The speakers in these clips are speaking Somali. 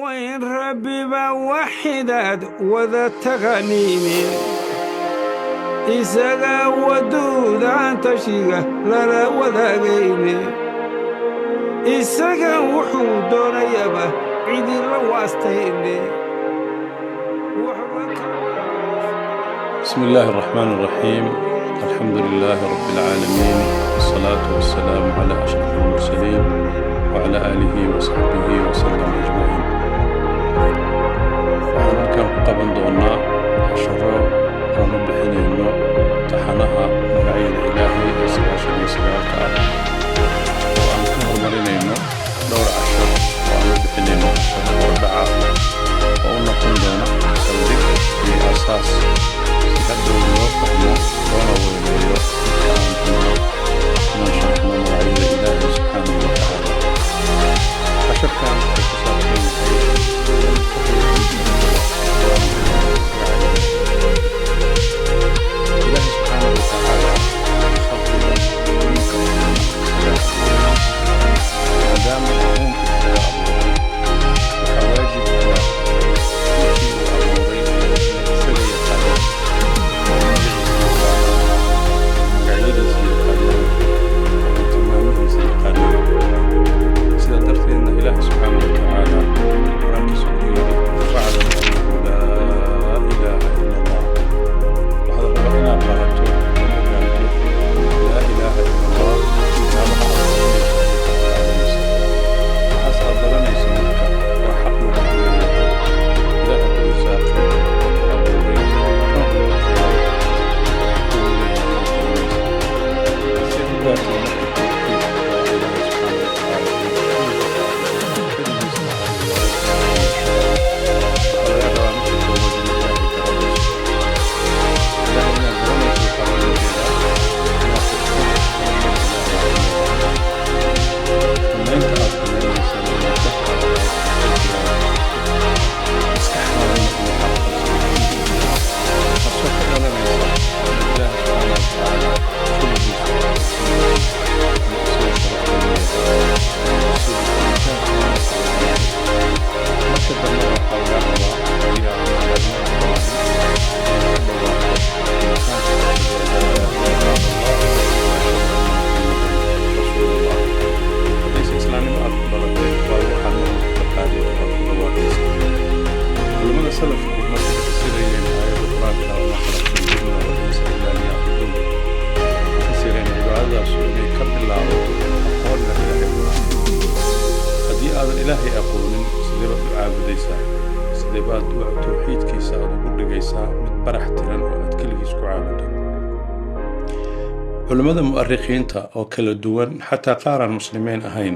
وين ربي بوحدات وذا تغنيني إساقا ودود عن تشيغا لا وذا غيني إساقا وحودون يبا عيدي لواستيني. بسم الله الرحمن الرحيم. الحمد لله رب العالمين، والصلاة والسلام على أشرف المرسلين وعلى آله وصحبه وسلم أجمعين. وحنا كان قبل دونا عشرة ونبحين إنه تحنها مغاية الإلهي إسراشا يسرعك وأن كنا مرين إنه دور عشر ونبحين إنه وربعا ونقوم دونا صدق في أساس سيحدو الوقت وانا ويليو من شرحنا مغاية الإلهي سبحانه وتعالى. عشر كان culimada mu'arikhiinta oo kala duwan xataa qaar aan muslimiin ahayn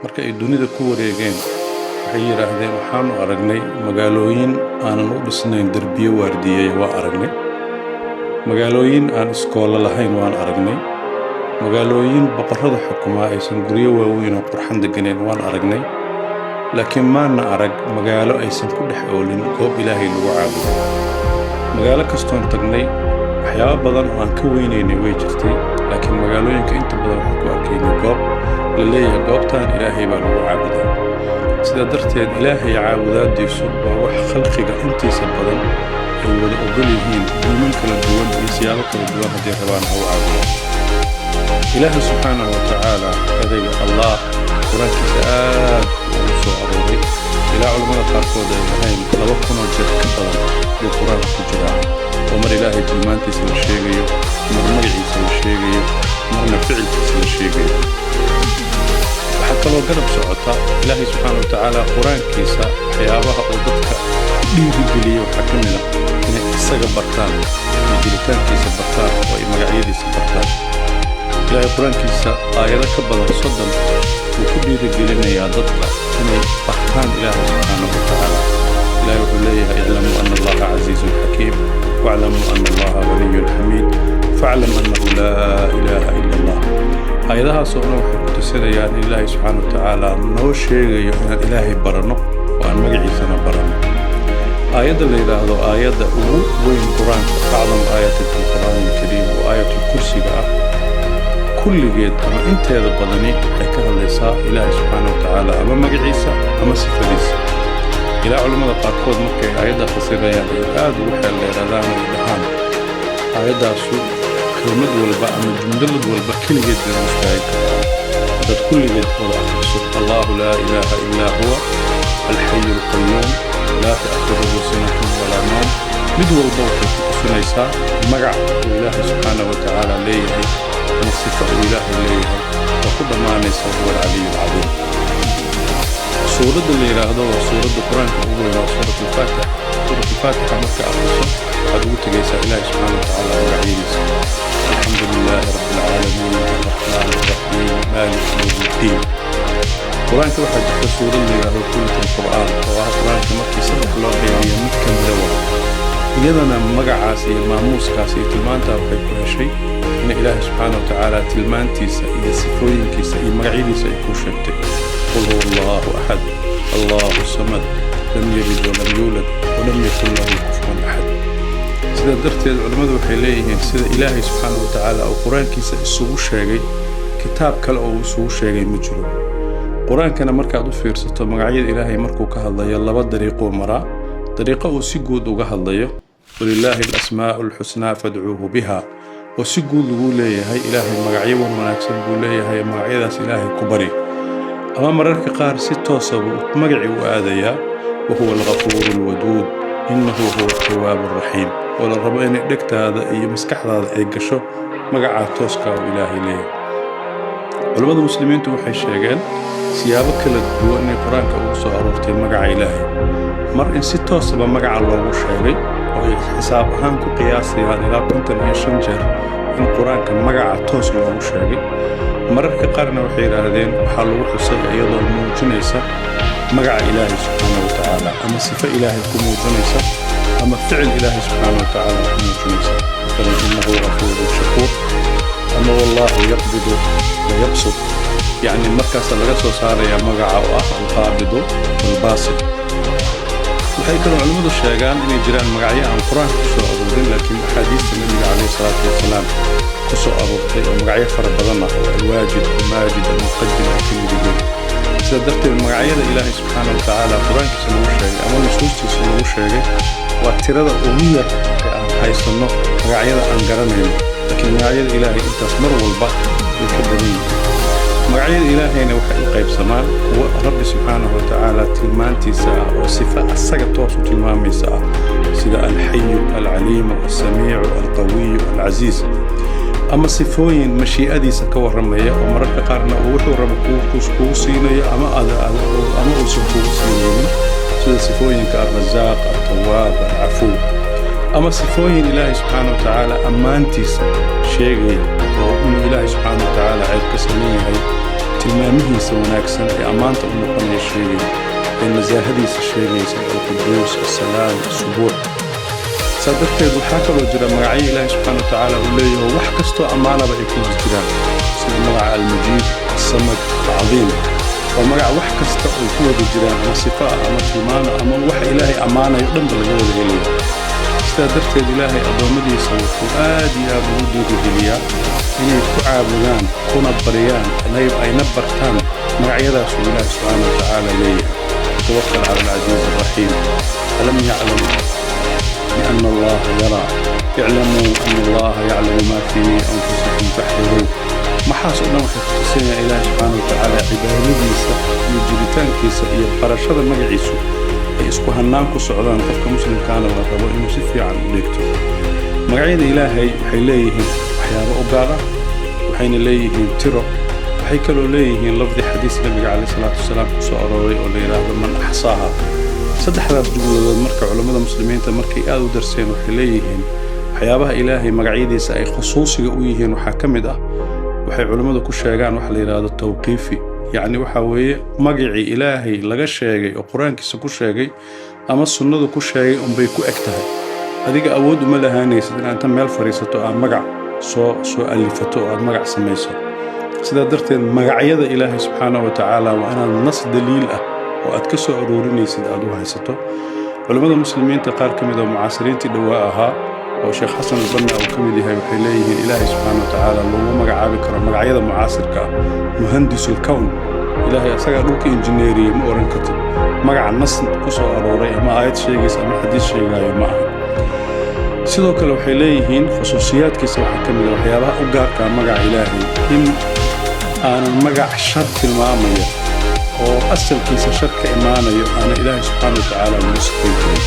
marka ay dunida ku wareegeen waxay yiraahdeen waxaanu aragnay magaalooyin aanan u dhisnayn darbiyo waardiyeey waa aragnay magaalooyin aan iskoolo lahayn waan aragnay magaalooyin boqorrada xukumaa aysan guryo waaweyn oo qurxan deganeen waan aragnay laakiin maana arag magaalo aysan ku dhex oolin goob ilaahay lagu caabudo magaalo kastoon tagnay waxyaabo badan oo aan ka weynaynay way jirtay laakiin magaalooyinka inta badan waxaan ku arkaynay goob la leeyahay goobtaan ilaahay baa lagu caabudaa sidaa darteed ilaahay caabudaadiisu waa wax khalqiga intiisa badan ay wada ogol yihiin diiman kala duwan iyo siyaabo kala duwan haddii rabaan ha u caabudo ilaahay subxaanahu wa tacaala erayga allah qur-aankiisa aad ugu soo arooray ilaa culimmada qaarkood ay lahayn 2,000 jeer ka badan buu qur-aanka ku jiraa ومر إلهي تلمانتي سلشيغيو مر مرعي سلشيغيو مرنا فعل سلشيغيو وحتى لو قرب سعطة إلهي سبحانه وتعالى قرآن كيسا حيابها أوضتك ليه بليه وحكمنا إن إساق برتان مجلتان كيسا برتان وإمقعيدي سبرتان إلهي قرآن كيسا آيات كبلا صدم وكل يدقلنا يا ضدك إن برتان إلهي سبحانه وتعالى لا يقول لي اعلموا أن الله عزيز حكيم واعلموا أن الله ولي حميد فاعلم أنه لا إله إلا الله. أيضا سؤالنا وحكوت السنة الله سبحانه وتعالى نو شيء أن إلهي برنو وأن مقعي سنة برنو. آيات اللي هذا آيات وين القرآن أعظم آيات في القرآن الكريم وآية الكرسي بقى كل جيد أما أنت هذا بدني حكاها ليسا إلهي سبحانه وتعالى أما مقعيسا أما سفريسا إلى علماء قاركود مركي آيات فصيريان آد وحي اللي رادان ويدهان آيات سوء كلمة والباء من جمدلد والباء كل جد المستعيد هذا كل جد والأخص الله لا إله إلا هو الحي القيوم لا تأخذه سنة ولا نوم مدو الضوء سنيسا مقع إله سبحانه وتعالى ليه ونصفه إله ليه وكل ما نسى هو العلي العظيم. سورة اللي هذا سورة القرآن الأولى سورة الفاتحة. سورة الفاتحة مكة أخص قدوة جيسى إله سبحانه وتعالى وعينيس. الحمد لله رب العالمين الرحمن الرحيم مالك يوم الدين. القرآن كواحد في سورة اللي هذا كل القرآن وهذا القرآن كمكة سبح الله بيني مكة مدور. إذا مقع عاسي ماموس كاسي تلمانتا وحيكون شيء إن إله سبحانه وتعالى تلمانتيسا إذا سفوين كيسا إذا مقعيديسا يكون شبتك. قل هو الله أحد الله الصمد لم يلد ولم يولد ولم يكن له كفوا أحد. سيدا درتي العلماء وحيليه سيدا إلهي سبحانه وتعالى أو قرآن كيسا السوء الشيغي كتاب كلا أو السوء الشيغي مجرد. قرآن كان مركا ضفير ستو مقعيد إلهي مركو كهالله يلا بدريقو مرا طريقه وسيقود وقهالله ولله الأسماء الحسنى فادعوه بها وسيقود لقوليه هاي إلهي مقعيه ونكسب قوليه هاي مقعيه داس إلهي كبري. أما مرارك قار ستوصب مقعي وآذيا وهو الغفور الودود إنه هو التواب الرحيم. وللربين إدكت هذا أي مسكح هذا أي قشو مقعه توسكا وإلهي ليه. علماء المسلمين توحي الشيغان سيابك للدواء إن القرآن كأوصى أرورتي مقع إلهي مر إن ستوصب مقع الله وشيغي وحساب هانكو قياسي يعني لا كنت أن يشنجر إن القرآن كان مقع توسك الله وشيغي مرارك قارنا وحير هذين وحالو حساب أيضا موجنيسا مقع إلهي سبحانه وتعالى أما صفة إلهي كموجنيسا أما فعل إلهي سبحانه وتعالى كموجنيسا مثلا إنه غفور شكور أما والله يقبض ويبسط يعني المركز اللي صار يا مقع القابض والباسط. وحي كانوا علماء الشيغان إن يجران مقعية عن القرآن كسو أبوذين لكن أحاديث النبي عليه الصلاة والسلام كسو أبوذين ومقعية فربضنا الواجد الماجد المقدم أكيد بجد. سيدرت المقعية لإلهي سبحانه وتعالى القرآن كسو نوشيغي أما نصوص كسو نوشيغي والترادة أمية حيث النقط مقعية أنقرنين لكن مقعية الإلهي إنت أصمر والبحر بالكبرين. مقعية الإلهي أنا وحي القيب سمان هو رب سبحانه وتعالى تلمانتي ساعة وصفة السقط توصل تلمامي ساعة سيدا الحي العليم السميع القوي العزيز. أما صفوين مشيئة دي سكوى الرمية ومرك قارنا ووحو ربكو كوسكوسيني أما أسكوسيني سيدا صفوين كالرزاق التواب العفو. أما صفوين إلهي سبحانه وتعالى أمانتيس شيغي وأن إلهي سبحانه وتعالى عيد كسنية هاي تلمامه سوناكسن أمانته أمقنا الشيغي بين مزاهديس الشيغي القدوس السلام السبوع. صدقت الحاكة وجرى مقعي إلهي سبحانه وتعالى وليه وحكستو أمانة بيكون الجران سيد مقع المجيد الصمد العظيم ومقع وحكستو يكون الجران أما صفاء أما تلمانة أما وح إلهي أمانة يقدم بالغير الغليل. استدرت الإلهي أضومدي سوف آدي أبودي بجليا إن يتعابدان كون بريان أي نبرتان مقعيدا الله سبحانه وتعالى ليه توكل على العزيز الرحيم. ألم يعلم بأن الله يرى اعلموا أن الله يعلم ما في أنفسكم فاحذروه. محاسبنا وحكتسين إله سبحانه وتعالى عباديسا يجريتان كيسا يبقرشاد مقعيسو isku hanaan ku socdaan qofka muslimkaana la rabo inuu si fiican u dhigto. Magacyada Ilaahay waxay leeyihiin waxyaabo u gaar ah waxayna leeyihiin tiro waxay kaloo leeyihiin lafdi xadiis nabiga calayhi salaatu wasalaam ku soo arooray oo la yiraahdo man ahsaaha. saddexdaas jumladood marka culimada muslimiinta markay aad u darseen waxay leeyihiin waxyaabaha Ilaahay magacyadiisa ay khusuusiga u yihiin waxa kamid ah waxay culimadu ku sheegaan wax la yiraahdo tawqiifi يعني وحوي مجيء إلهي لقى شيء القرآن كسكو شيء أما السنة كو شيء بيكو أكتها هذيك أود ملهاني سيدنا أنت مال فريسته عن مجع سو ألفته عن مجع سميسه سيدا درت مجعية إلهي سبحانه وتعالى وأنا النص دليل وأتكسر أرورني سيدا أدوها سته علماء المسلمين تقار كمدة معاصرين تدواءها أو شيخ حسن البنا أو كمدة هاي وحيليه إلهي سبحانه وتعالى اللي مجع بكرة مجعية معاصر مهندس الكون إلهي أسأل روك إنجنيري مؤرن كتب magaca nas ku soo arooray ama aayad sheegaysa ama xadiis sheegayo ma aha sidoo kale waxay leeyihiin khusuusiyaadkiisa waxaa ka mid ah waxyaabaha u gaarka magaca ilaahay in aanan magac shar tilmaamaya oo asalkiisa shar ka imaanayo aana ilaahay subxaanahu watacaala lagu sifayn karin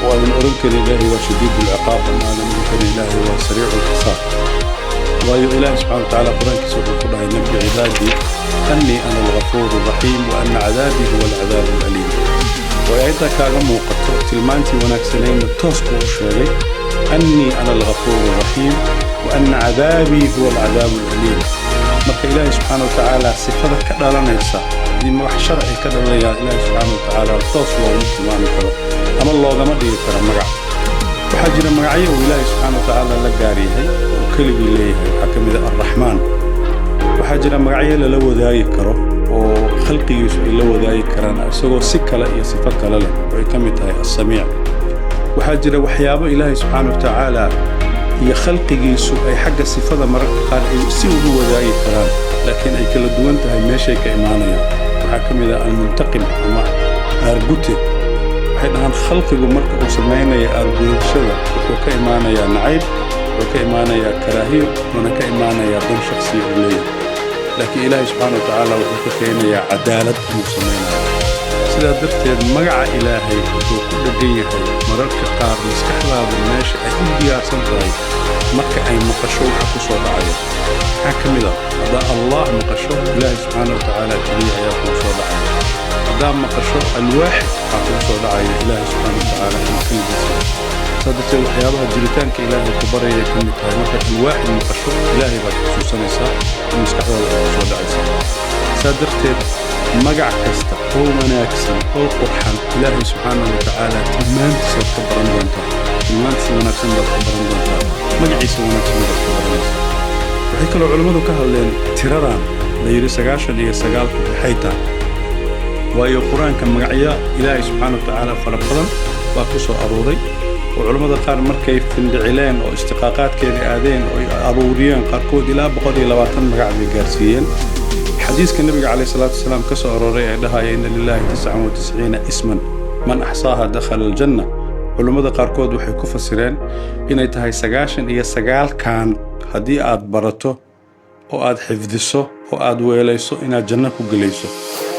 oo aadan oran karin ilaahay waa shadiid ulciqaab ama aadan oran karin ilaahay waa sariicu lxisaab waayo ilaahay subxaanahu watacaala qur-aankiisa wuxuu ku dhahay nabi cibaadii annii ana alghafuuru raxiim wa anna cadaabii huwa alcadaabu alaliim way ayadda kaaga muuqato tilmaantii wanaagsanayna toos buu u sheegay annii ana alghafuuru raxiim wa anna cadaabii huwa alcadaabu alaliim marka ilaahay subxaanahu watacaala sifada ka dhalanaysa haddii wax sharci ka dhalanayaan ilaahay subxaanahu watacaala toos looguma tilmaami karo ama loogama dhigi karo magac waxaa jira magacyo uu ilaahay subxaanahu watacaala la gaar yahay oo keligii leeyahay waxaa ka mid ah arraxmaan waxaa jira magacyo lala wadaagi karo oo khalqigiisu ay la wadaagi karaan isagoo si kale iyo sifo kale leh oo ay ka mid tahay as-samiic waxaa jira waxyaabo ilaahay subxaanahu watacaala iyo khalqigiisu ay xagga sifada mararka qaar ay si ugu wadaagi karaan laakiin ay kala duwan tahay meeshay ka imaanayaan waxaa ka mid ah almuntaqim ama aargute waxay dhahaan khalqigu marka uu samaynaya aargudashada wuxuu ka imaanayaa nacayb wuxuu ka imaanayaa karaahiyo wuxuuna ka imaanayaa dan shakhsiya uu leeyahay laakiin ilaahay subxaanahu watacaala wuxuu ka keenayaa cadaalad inuu samaynayo sidaa darteed magaca ilaahay wuxuu ku dheggan yahay mararka qaar maskaxdaadu meesha ay u diyaarsan tahay marka ay maqasho waxa ku soo dhacayo maxaa ka mid ah haddaa allah maqasho ilaahay subxaanahu watacaala keliya ayaa kuu soo dhacaya haddaa maqasho alwaaxid waxaa kuu soo dhacaya ilaahay subxaanahu watacaala inuu keligiisa saa darteed waxyaabaha jiritaanka ilaahay ku barayay ka mid tahay markaad alwaaxid maqasho ilaahay baad xusuusanaysaa in maskaxdaada ay ku soo dhacaysaa saa darteed magac kasta oo wanaagsan oo qurxan ilaahay subxaanahu watacaala tilmaantiisaad ka baran doontaa tilmaantiisa wanaagsan baad ka baran doontaa magaciisa wanaagsan baad ka baranaysaa waxay kaloo culammadu ka hadleen tiradan la yidhi 99 maxay tahay waayo qur-aanka magacyo ilaahay subxaanahu watacaala fara badan baa ku soo arooray oo culammada qaar markay findhicileen oo istiqaaqaadkeeda aadeen oo aruuriyeen qaarkood ilaa 120 magac bay gaarsiiyeen xadiiska nabiga calayhi salaatu wasalaam ka soo arooray ee dhahaya inna lillahi 99 isman man axsaaha dakhala aljanna culammada qaarkood waxay ku fasireen inay tahay 99 kaan haddii aad barato oo aad xifdiso oo aad weelayso inaad janno ku gelayso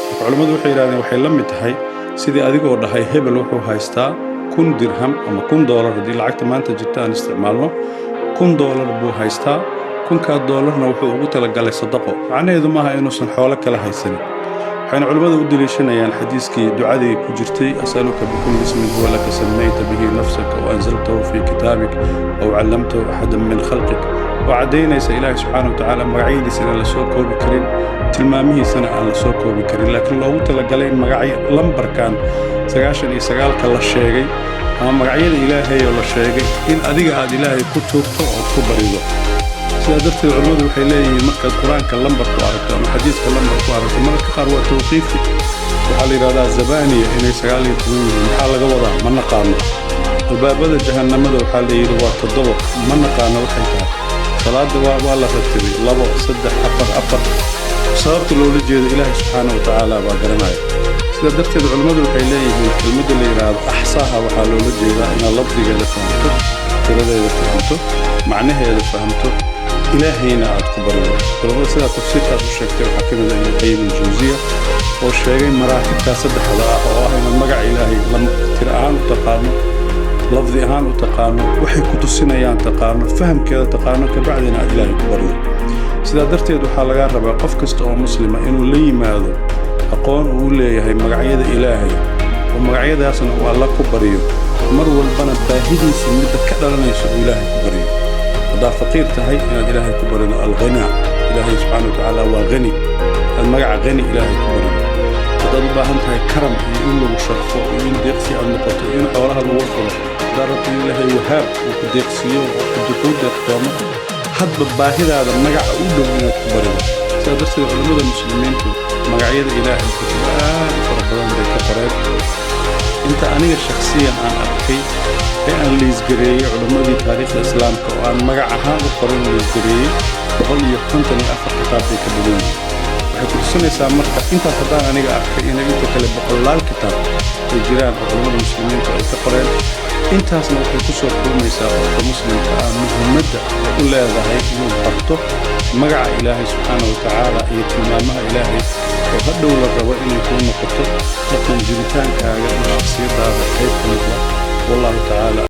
marka culammadu waxay yidhahdeen waxay la mid tahay sidii adigoo dhahay hebel wuxuu haystaa 1,000 dirham ama $1,000 haddii lacagta maanta jirta aan isticmaalno $1,000 buu haystaa $1,000 wuxuu ugu talagalay sadaqo macnaheedu maaha inuusan xoolo kala haysanin waxayna culimmadu u daliishanayaan xadiiskii ducadii ku jirtay asaluka bikulli ismin huwa laka samayta bihi nafsaka wa anzaltahu fi kitaabik aw callamtahu axadan min khalqik oo caddaynaysa ilaahay subxaanahu watacaala magacyadiisa inaan la soo koobi karin tilmaamihiisana aan la soo koobi karin laakiin loogu talagalay in magacyo lambarkan 99 la sheegay ama magacyada ilaahay oo la sheegay in adiga aad ilaahay ku tuugto oo ku barido sidaa darteed culimmadu waxay leeyihiin markaad qur-aanka lambar ku aragto ama xadiiska lambar ku aragto mararka qaar waa tawqiifi waxaa la yidhahdaa zabaniya inay 19 yihiin maxaa laga wadaa ma naqaano albaabada jahannamada waxaa la yidhi waa 7 ma naqaano waxay tahay salaada waa la ratibay 2 3 4 sababta loola jeedo ilaahay subxaanahu watacaala baa garanaya sidaa darteed culimmadu waxay leeyihiin kelmadda la yidhaahdo axsaaha waxaa loola jeedaa inaad lafdigeeda fahamto tiradeeda fahamto macnaheeda fahamto ilaahayna aad ku barido culimmada sidaa tafsiirkaas u sheegtay waxaa ka mid ah ibnu qayyim al-jawziya oo sheegay maraatibtaa saddexda ah oo ah inaad magaca ilaahay tiro ahaan u taqaano lafdi ahaan u taqaano waxay ku tusinayaan taqaano fahamkeeda taqaano kabacdina aad ilaahay ku barido sidaa darteed waxaa laga rabaa qof kasta oo muslima inuu la yimaado aqoon uu leeyahay magacyada ilaahay oo magacyadaasna uu alla ku bariyo mar walbana baahidiisa midda ka dhalanayso uu ilaahay ku bariyo haddaa faqiir tahay inaad ilaahay ku barido alghanaa ilaahay subxaanahu watacaala waa hani aad magaca hani ilaahay ku barido haddaad u baahan tahay karam iyo in lagu sharfo iyo in deeqsi aad noqoto iyo in xoolaha lagu fulo haddaa rabto in ilaahay wahaab uu ku deeqsiiyo oo kuu deeqtoomo hadba baahidaada magaca u dhow inaad ku barido sidaa darteed culimmada muslimiintu magacyada ilaahay kutubo aad u fara badan bay ka qoreen inta aniga shakhsiyan aan arkay ee aan liisgareeyey culimmadii taariikhda islaamka oo aan magac ahaan u qoran liisgareeyey 154 kitaab bay ka badan yihiin waxay ku tusinaysaa marka intaas haddaan aniga arkay inay inta kale boqolaal kitaab ay jiraan oo culimmada muslimiintu ay ka qoreen intaasna waxay ku soo kulmaysaa qofka muslimka ah muhiimadda ay u leedahay inuu barto magaca ilaahay subxaana wa tacaala iyo tilmaamaha ilaahay oo hadhow la rabo inay kuu noqoto dhaqan jiritaankaaga iyo shakhsiyadaada qayb ka mid ah wallahu tacaala